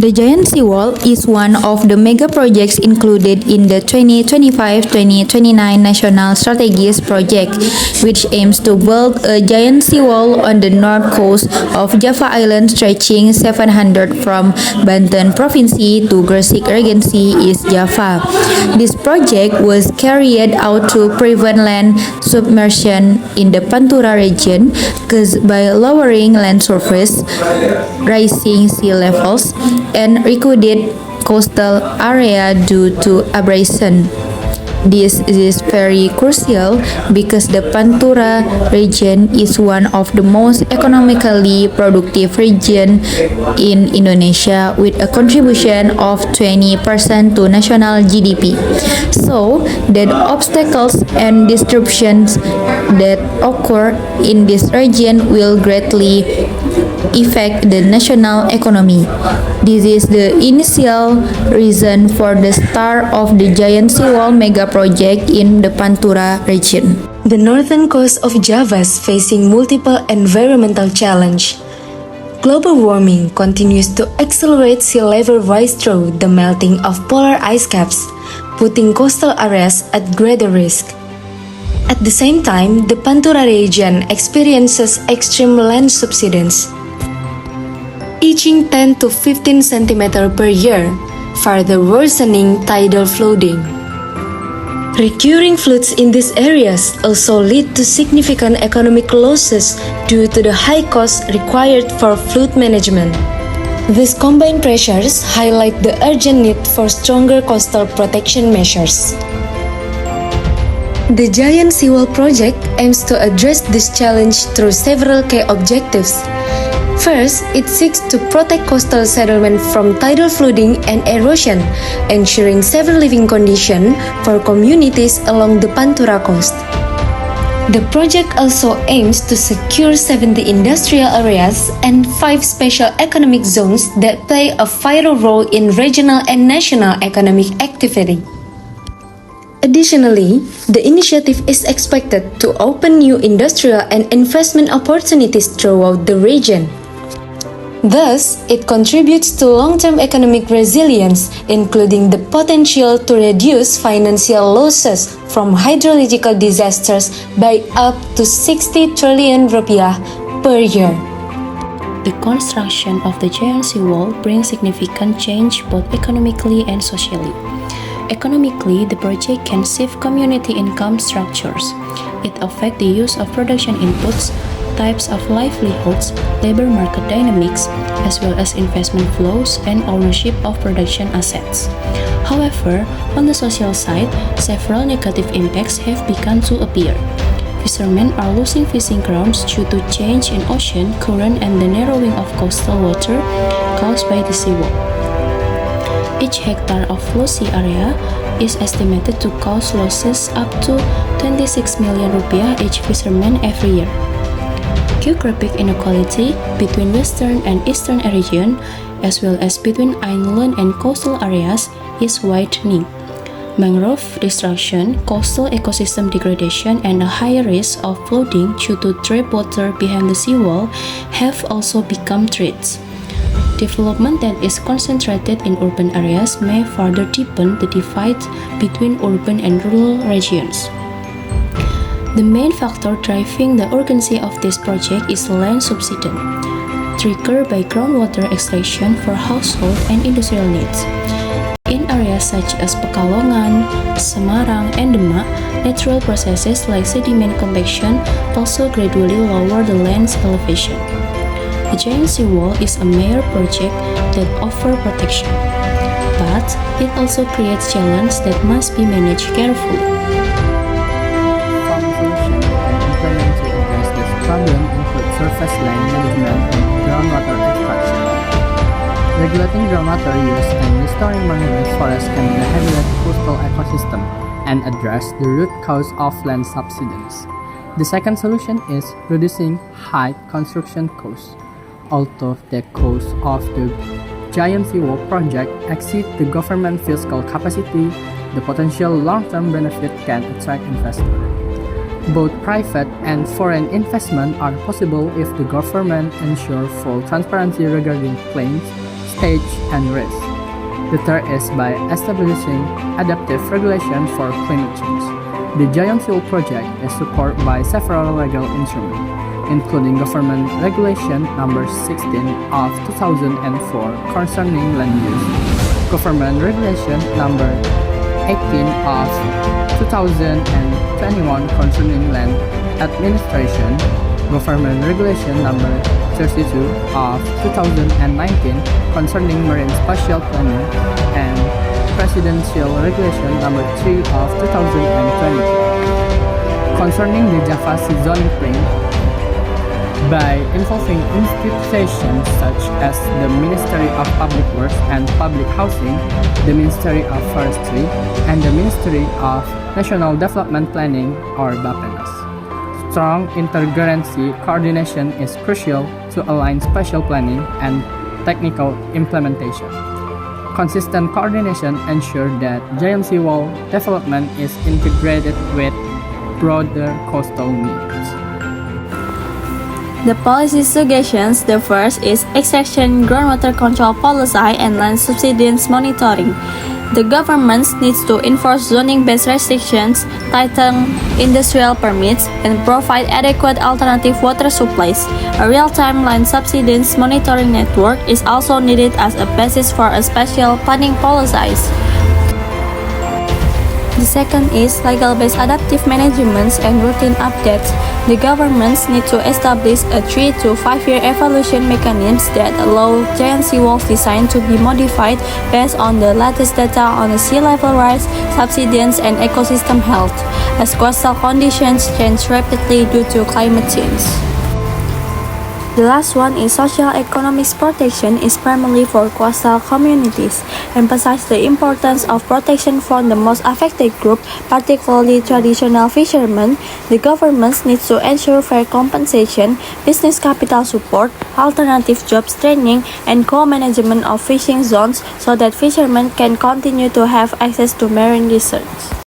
The Giant Seawall is one of the mega projects included in the 2025-2029 National Strategies project, which aims to build a giant seawall on the north coast of Java Island stretching 700 from Banten Province to Gresik Regency, East Java. This project was carried out to prevent land submersion in the Pantura region caused by lowering land surface, rising sea levels, and recorded coastal area due to abrasion. This is very crucial because the Pantura region is one of the most economically productive regions in Indonesia with a contribution of 20% to national GDP. So, the obstacles and disruptions that occur in this region will greatly affect the national economy. This is the initial reason for the start of the Giant Seawall mega project in the Pantura region. The northern coast of Java is facing multiple environmental challenges. Global warming continues to accelerate sea level rise through the melting of polar ice caps, putting coastal areas at greater risk. At the same time, the Pantura region experiences extreme land subsidence, reaching 10 to 15 cm per year, further worsening tidal flooding. Recurring floods in these areas also lead to significant economic losses due to the high costs required for flood management. These combined pressures highlight the urgent need for stronger coastal protection measures. The Giant Seawall project aims to address this challenge through several key objectives. First, it seeks to protect coastal settlement from tidal flooding and erosion, ensuring safe living conditions for communities along the Pantura coast. The project also aims to secure 70 industrial areas and 5 special economic zones that play a vital role in regional and national economic activity. Additionally, the initiative is expected to open new industrial and investment opportunities throughout the region. Thus, it contributes to long-term economic resilience, including the potential to reduce financial losses from hydrological disasters by up to 60 trillion rupiah per year. The construction of the Giant Seawall brings significant change both economically and socially. Economically, the project can shift community income structures. It affects the use of production inputs, types of livelihoods, labor market dynamics, as well as investment flows and ownership of production assets. However, on the social side, several negative impacts have begun to appear. Fishermen are losing fishing grounds due to change in ocean current and the narrowing of coastal water caused by the seawall. Each hectare of flow sea area is estimated to cause losses up to 26 million rupiah each fisherman every year. Geographic inequality between western and eastern region, as well as between inland and coastal areas, is widening. Mangrove destruction, coastal ecosystem degradation, and a higher risk of flooding due to trapped water behind the seawall have also become threats. Development that is concentrated in urban areas may further deepen the divide between urban and rural regions. The main factor driving the urgency of this project is land subsidence, triggered by groundwater extraction for household and industrial needs. In areas such as Pekalongan, Semarang, and Demak, natural processes like sediment compaction also gradually lower the land's elevation. The Giant Seawall is a major project that offers protection, but it also creates challenges that must be managed carefully. Problem include surface land management and groundwater extraction. Regulating groundwater use and restoring mangrove forests can rehabilitate coastal ecosystem and address the root cause of land subsidence. The second solution is reducing high construction costs. Although the cost of the Giant Seawall project exceeds the government fiscal capacity, the potential long-term benefit can attract investors. Both private and foreign investment are possible if the government ensures full transparency regarding claims, stage, and risk. The third is by establishing adaptive regulation for climate change. The Giant Seal Project is supported by several legal instruments, including Government Regulation Number 16 of 2004 concerning land use, Government Regulation Number 18 of 2021 concerning land administration, Government Regulation Number 32 of 2019 concerning marine spatial planning, and Presidential Regulation Number 3 of 2022 concerning the Java Sea zoning frame. By involving institutions such as the Ministry of Public Works and Public Housing, the Ministry of Forestry, and the Ministry of National Development Planning, or BAPENAS. Strong interagency coordination is crucial to align spatial planning and technical implementation. Consistent coordination ensures that Giant Seawall development is integrated with broader coastal needs. The policy suggestions: the first is extraction, groundwater control policy, and land subsidence monitoring. The government needs to enforce zoning-based restrictions, tighten industrial permits, and provide adequate alternative water supplies. A real-time land subsidence monitoring network is also needed as a basis for a spatial planning policies. The second is legal-based adaptive management and routine updates. The governments need to establish a 3 to 5 year evaluation mechanisms that allow giant seawalls design to be modified based on the latest data on the sea level rise, subsidence, and ecosystem health, as coastal conditions change rapidly due to climate change. The last one is social economic protection is primarily for coastal communities, emphasize the importance of protection for the most affected group, particularly traditional fishermen. The government needs to ensure fair compensation, business capital support, alternative jobs training, and co-management of fishing zones so that fishermen can continue to have access to marine research.